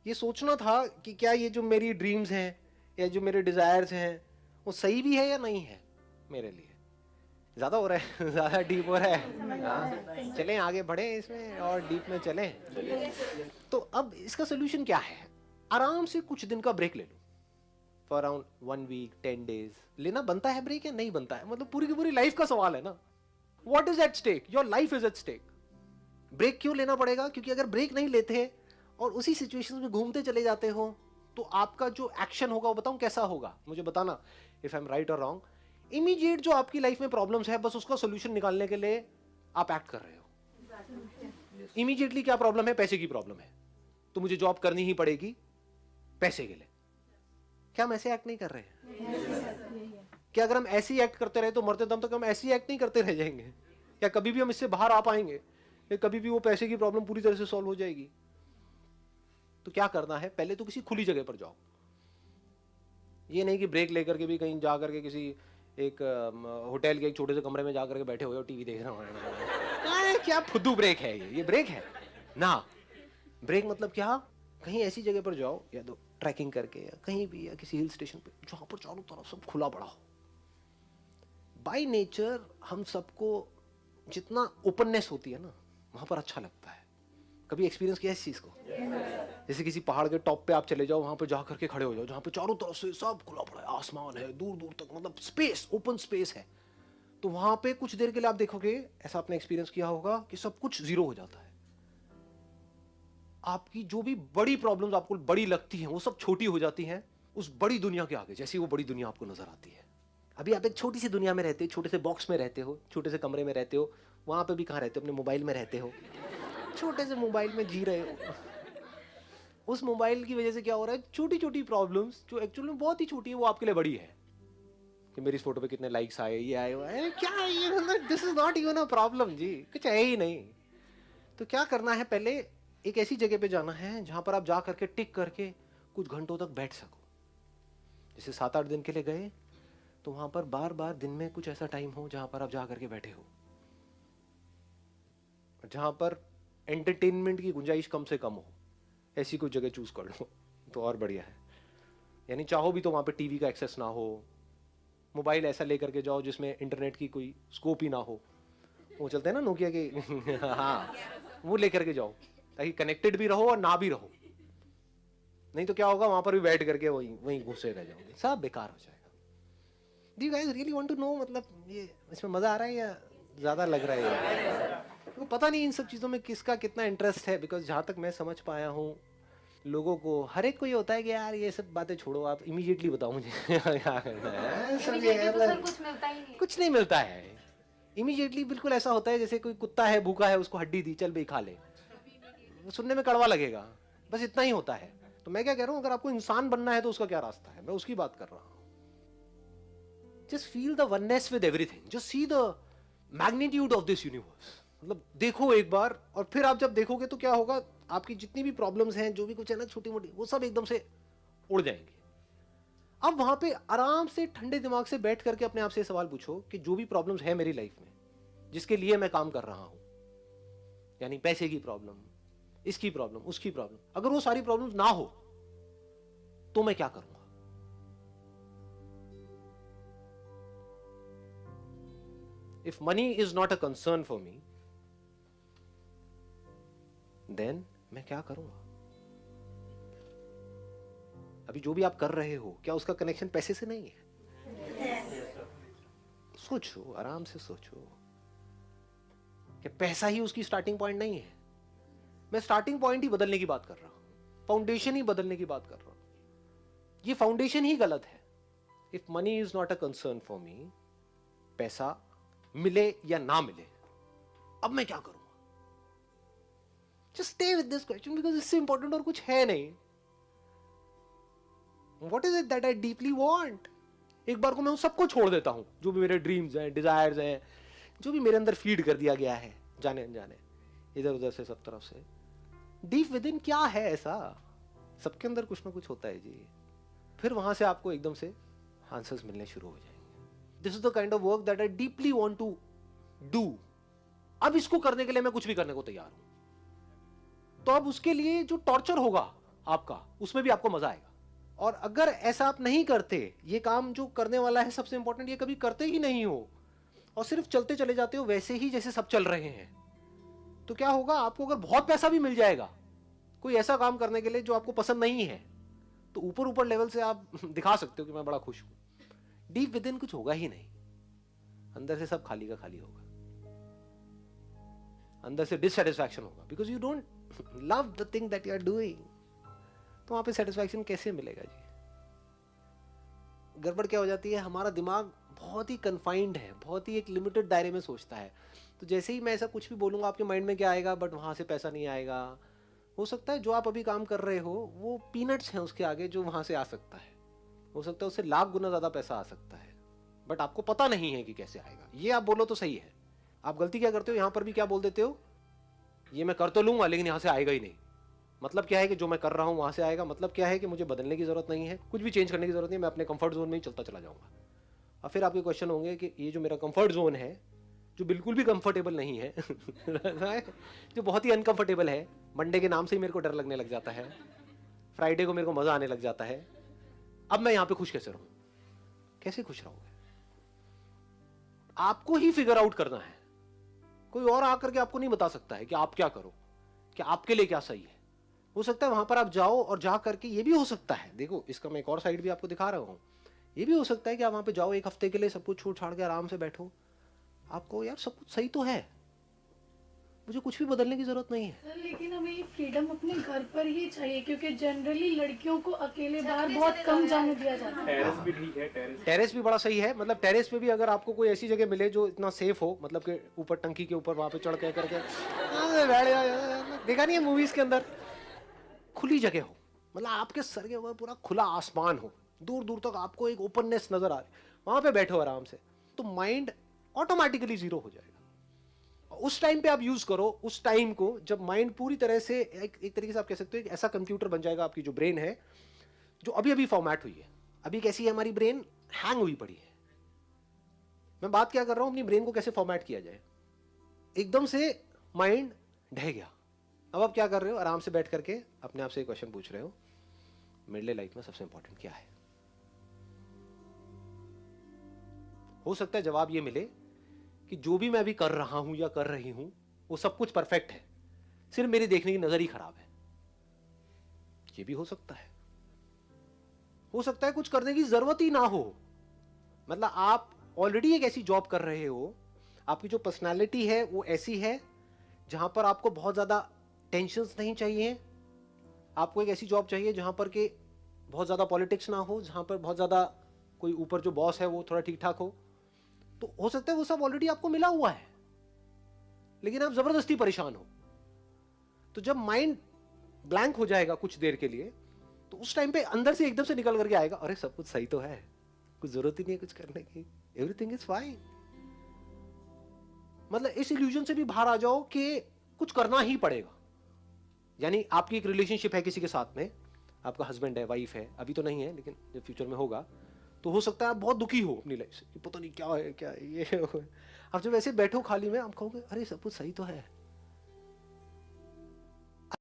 ये सोचना था कि क्या ये जो मेरी ड्रीम्स हैं या जो मेरे डिजायर्स हैं वो सही भी है या नहीं है मेरे लिए। ज्यादा हो रहा है, ज्यादा डीप हो रहा है। हाँ, चलें आगे बढ़े इसमें और डीप में चलें। तो अब इसका सोल्यूशन क्या है? आराम से कुछ दिन का ब्रेक ले लो, फॉर अराउंड 1 वीक 10 डेज। लेना बनता है ब्रेक या नहीं बनता है, मतलब पूरी की पूरी लाइफ का सवाल है ना। What is at stake? Your life is at stake. Break क्यों लेना पड़ेगा? क्योंकि अगर ब्रेक नहीं लेते और उसी सिचुएशन में घूमते चले जाते हो तो आपका जो एक्शन होगा वो बताऊं कैसा होगा, मुझे बताना इफ आई एम राइट और रॉन्ग। इमीडिएट जो आपकी लाइफ में प्रॉब्लम्स है बस उसका सोल्यूशन निकालने के लिए आप एक्ट कर रहे हो। इमीडिएटली क्या प्रॉब्लम है? पैसे की प्रॉब्लम है, तो मुझे जॉब करनी ही पड़ेगी पैसे के लिए। क्या हम ऐसे एक्ट नहीं कर रहे हैं? क्या अगर हम ऐसे ही एक्ट करते रहे तो मरते दम तक हम ऐसे ही एक्ट नहीं करते रह जाएंगे? क्या कभी भी हम इससे बाहर आ पाएंगे? या कभी भी वो पैसे की प्रॉब्लम पूरी तरह से सॉल्व हो जाएगी? तो क्या करना है, पहले तो किसी खुली जगह पर जाओ। ये नहीं कि ब्रेक लेकर के भी कहीं जा करके किसी एक होटल के एक छोटे से कमरे में जाकर के बैठे हुए हो टीवी देख रहे हो। क्या फुद्दू ब्रेक है ये ब्रेक है ना। ब्रेक मतलब क्या, कहीं ऐसी जगह पर जाओ या तो ट्रैकिंग करके या कहीं भी या किसी हिल स्टेशन पे जहां पर चारों तरफ सब खुला पड़ा हो। बाय नेचर हम सबको जितना ओपननेस होती है ना वहां पर अच्छा लगता है। कभी एक्सपीरियंस किया इस चीज को? जैसे किसी पहाड़ के टॉप पे आप चले जाओ, वहां पे जा करके खड़े हो जाओ जहां पे चारों तरफ से सब खुला पड़ा है, आसमान है दूर दूर तक, मतलब स्पेस, ओपन स्पेस है। तो वहां पे कुछ देर के लिए आप देखोगे, ऐसा आपने एक्सपीरियंस किया होगा कि सब कुछ जीरो हो जाता है। आपकी जो भी बड़ी प्रॉब्लम्स आपको बड़ी लगती हैं वो सब छोटी हो जाती हैं उस बड़ी दुनिया के आगे, जैसी वो बड़ी दुनिया आपको नजर आती है। अभी आप एक छोटी सी दुनिया में रहते हो, छोटे से बॉक्स में रहते हो, छोटे से कमरे में रहते हो। वहां पे भी कहां रहते हो? अपने मोबाइल में रहते हो, छोटे से मोबाइल में जी रहे हो। उस मोबाइल की वजह से क्या हो रहा है, छोटी छोटी प्रॉब्लम्स जो एक्चुअली में बहुत ही छोटी है वो आपके लिए बड़ी है। कि मेरी इस फोटो पे कितने लाइक्स आए, ये आए, वो क्या है ये, this is not even a problem जी, कुछ है ही नहीं। तो क्या करना है, पहले एक ऐसी जगह पे जाना है जहां पर आप जा करके टिक करके कुछ घंटों तक बैठ सको। जैसे 7-8 दिन के लिए गए तो वहां पर बार बार दिन में कुछ ऐसा टाइम हो जहां पर आप जा करके बैठे हो, जहां पर एंटरटेनमेंट की गुंजाइश कम से कम हो। ऐसी कोई जगह चूज कर लो तो और बढ़िया है। यानी चाहो भी तो वहां पे टीवी का एक्सेस ना हो, मोबाइल ऐसा लेकर के जाओ जिसमें इंटरनेट की कोई स्कोप ही ना हो। वो चलते हैं ना नोकिया के हाँ, वो लेकर के जाओ ताकि कनेक्टेड भी रहो और ना भी रहो। नहीं तो क्या होगा, वहां पर भी बैठ करके वहीं घुसे रह जाओगे, सब बेकार हो जाएगा। Do you guys really want to know, मतलब ये इसमें मजा आ रहा है या ज्यादा लग रहा है? तो पता नहीं इन सब चीजों में किसका कितना इंटरेस्ट है, बिकॉज जहां तक मैं समझ पाया हूँ लोगों को, हर एक को ये होता है कि यार ये सब बातें छोड़ो, आप इमीडिएटली बताओ मुझे क्या करना है। कुछ नहीं मिलता है इमीडिएटली। बिल्कुल ऐसा होता है जैसे कोई कुत्ता है, भूखा है, उसको हड्डी दी, चल भाई खा ले। सुनने में कड़वा लगेगा, बस इतना ही होता है। तो मैं क्या कह रहा हूं, अगर आपको इंसान बनना है तो उसका क्या रास्ता है, मैं उसकी बात कर रहा हूं। Just feel the oneness with everything, just see the magnitude of this universe. मतलब देखो एक बार, और फिर आप जब देखोगे तो क्या होगा, आपकी जितनी भी प्रॉब्लम्स हैं, जो भी कुछ है ना छोटी मोटी, वो सब एकदम से उड़ जाएंगे। अब वहां पे आराम से ठंडे दिमाग से बैठ करके अपने आप से सवाल पूछो कि जो भी प्रॉब्लम्स है मेरी लाइफ में, जिसके लिए मैं काम कर रहा हूं, यानी पैसे की प्रॉब्लम, इसकी प्रॉब्लम, उसकी प्रॉब्लम, अगर वो सारी प्रॉब्लम्स ना हो तो मैं क्या करूंगा? If money is not a concern for me, then मैं क्या करूंगा? अभी जो भी आप कर रहे हो, क्या उसका कनेक्शन पैसे से नहीं है? सोचो, आराम से सोचो कि पैसा ही उसकी स्टार्टिंग पॉइंट नहीं है। मैं स्टार्टिंग पॉइंट ही बदलने की बात कर रहा हूं, फाउंडेशन ही बदलने की बात कर रहा हूं। ये फाउंडेशन ही गलत है। If money is not a concern for मी, पैसा मिले या ना मिले, अब मैं क्या करूंगा? Just stay with this question because इससे इंपॉर्टेंट और कुछ है नहीं। What is it that I deeply want? एक बार को मैं उन सबको छोड़ देता हूं, जो भी मेरे ड्रीम्स हैं, डिजायर्स हैं, जो भी मेरे अंदर फीड कर दिया गया है जाने अनजाने, इधर उधर से, सब तरफ से। डीप विद इन क्या है ऐसा? सबके अंदर कुछ ना कुछ होता है जी। फिर वहां से आपको एकदम से आंसर्स मिलने शुरू हो जाएंगे। This is the kind of work that I deeply want to do. अब इसको करने के लिए मैं कुछ भी करने को तैयार हूं। तो अब उसके लिए जो टॉर्चर होगा, आपका, उसमें भी आपको मजा आएगा। और अगर ऐसा आप नहीं करते, ये काम जो करने वाला है सबसे इंपॉर्टेंट, ये कभी करते ही नहीं हो और सिर्फ चलते चले जाते हो वैसे ही जैसे सब चल रहे हैं, तो क्या होगा, आपको अगर बहुत पैसा भी मिल जाएगा कोई ऐसा काम करने के लिए जो आपको पसंद नहीं है, तो ऊपर ऊपर लेवल से आप दिखा सकते हो कि मैं बड़ा खुश हूं, डीप विद इन कुछ होगा ही नहीं, अंदर से सब खाली का खाली होगा, अंदर से डिससेटिस्फैक्शन होगा, because you don't love the thing that you are doing. तो वहां पे सेटिस्फैक्शन कैसे मिलेगा जी? गड़बड़ क्या हो जाती है, हमारा दिमाग बहुत ही कन्फाइंड है, बहुत ही एक लिमिटेड दायरे में सोचता है। तो जैसे ही मैं ऐसा कुछ भी बोलूंगा आपके माइंड में क्या आएगा, बट वहां से पैसा नहीं आएगा। हो सकता है जो आप अभी काम कर रहे हो वो पीनट्स हैं उसके आगे जो वहां से आ सकता है, हो सकता है उससे लाख गुना ज्यादा पैसा आ सकता है, बट आपको पता नहीं है कि कैसे आएगा। ये आप बोलो तो सही है। आप गलती क्या करते हो, यहां पर भी क्या बोल देते हो, ये मैं कर तो लूंगा लेकिन यहां से आएगा ही नहीं। मतलब क्या है कि जो मैं कर रहा हूं वहां से आएगा, मतलब क्या है कि मुझे बदलने की जरूरत नहीं है, कुछ भी चेंज करने की जरूरत नहीं, मैं अपने कंफर्ट जोन में ही चलता चला जाऊंगा। और फिर आपके क्वेश्चन होंगे कि ये जो मेरा कंफर्ट जोन है, जो बिल्कुल भी कंफर्टेबल नहीं है जो बहुत ही अनकंफर्टेबल है, मंडे के नाम से ही मेरे को डर लगने लग जाता है, फ्राइडे को मेरे को मजा आने लग जाता है, अब मैं यहां पे खुश कैसे रहूं? कैसे खुश रहोगे? आपको ही फिगर आउट करना है, कोई और आकर के आपको नहीं बता सकता है कि आप क्या करो, कि आपके लिए क्या सही है। हो सकता है वहां पर आप जाओ और जा करके, ये भी हो सकता है, देखो इसका मैं एक और साइड भी आपको दिखा रहा हूं, ये भी हो सकता है कि आप वहां पे जाओ, एक हफ्ते के लिए सब कुछ छोड़ छाड़ के आराम से बैठो, आपको यार सब कुछ सही तो है, मुझे कुछ भी बदलने की जरूरत नहीं है। सर लेकिन हमें ये फ्रीडम अपने घर पर ही चाहिए, क्योंकि जनरली लड़कियों को अकेले बाहर बहुत कम जाने दिया जाता है। टेरेस भी ठीक है, टेरेस भी बड़ा सही है, मतलब टेरेस पे भी अगर आपको कोई ऐसी जगह मिले जो इतना सेफ हो, मतलब कि ऊपर टंकी के ऊपर वहां पे चढ़ के करके देखा नहीं है मूवीज के अंदर, खुली जगह हो, मतलब आपके सर के ऊपर पूरा खुला आसमान हो, दूर दूर तक आपको एक ओपननेस नजर आ रही, वहां पे बैठो आराम से, तो माइंड ऑटोमेटिकली जीरो हो जाएगा। उस टाइम पे आप यूज करो, उस टाइम को जब माइंड पूरी तरह से एक तरीके से आप कह सकते हो एक ऐसा कंप्यूटर बन जाएगा, आपकी जो ब्रेन है जो अभी अभी फॉर्मेट हुई है, अभी कैसी है हमारी ब्रेन, हैंग हुई पड़ी है। मैं बात क्या कर रहा हूं, अपनी ब्रेन को कैसे फॉर्मेट किया जाए। एकदम से माइंड ढह गया, अब आप क्या कर रहे हो, आराम से बैठ करके अपने आप से एक क्वेश्चन पूछ रहे हो, मेरे लिए लाइफ में सबसे इंपॉर्टेंट क्या है। हो सकता है जवाब ये मिले कि जो भी मैं अभी कर रहा हूं या कर रही हूं वो सब कुछ परफेक्ट है, सिर्फ मेरी देखने की नजर ही खराब है। ये भी हो सकता है। हो सकता है कुछ करने की जरूरत ही ना हो, मतलब आप ऑलरेडी एक ऐसी जॉब कर रहे हो, आपकी जो पर्सनालिटी है वो ऐसी है जहां पर आपको बहुत ज्यादा टेंशन्स नहीं चाहिए, आपको एक ऐसी जॉब चाहिए जहां पर के बहुत ज्यादा पॉलिटिक्स ना हो, जहां पर बहुत ज्यादा कोई ऊपर जो बॉस है वो थोड़ा ठीक ठाक हो, तो हो सकता है वो सब ऑलरेडी आपको मिला हुआ है, लेकिन आप जबरदस्ती परेशान हो। तो जब माइंड ब्लैंक हो जाएगा कुछ देर के लिए, तो उस टाइम पे अंदर से एकदम से निकल करके आएगा, अरे सब कुछ सही तो है, कुछ जरूरत ही नहीं है कुछ करने की, एवरीथिंग इज फाइन। मतलब इस इल्यूजन से भी बाहर आ जाओ कि कुछ करना ही पड़ेगा। यानी आपकी एक रिलेशनशिप है किसी के साथ में, आपका हस्बैंड है, वाइफ है, अभी तो नहीं है लेकिन जब फ्यूचर में होगा, तो हो सकता है आप बहुत दुखी हो अपनी लाइफ से, पता नहीं क्या है ये। आप जब ऐसे बैठो खाली में, आप कहोगे अरे सब कुछ सही तो है,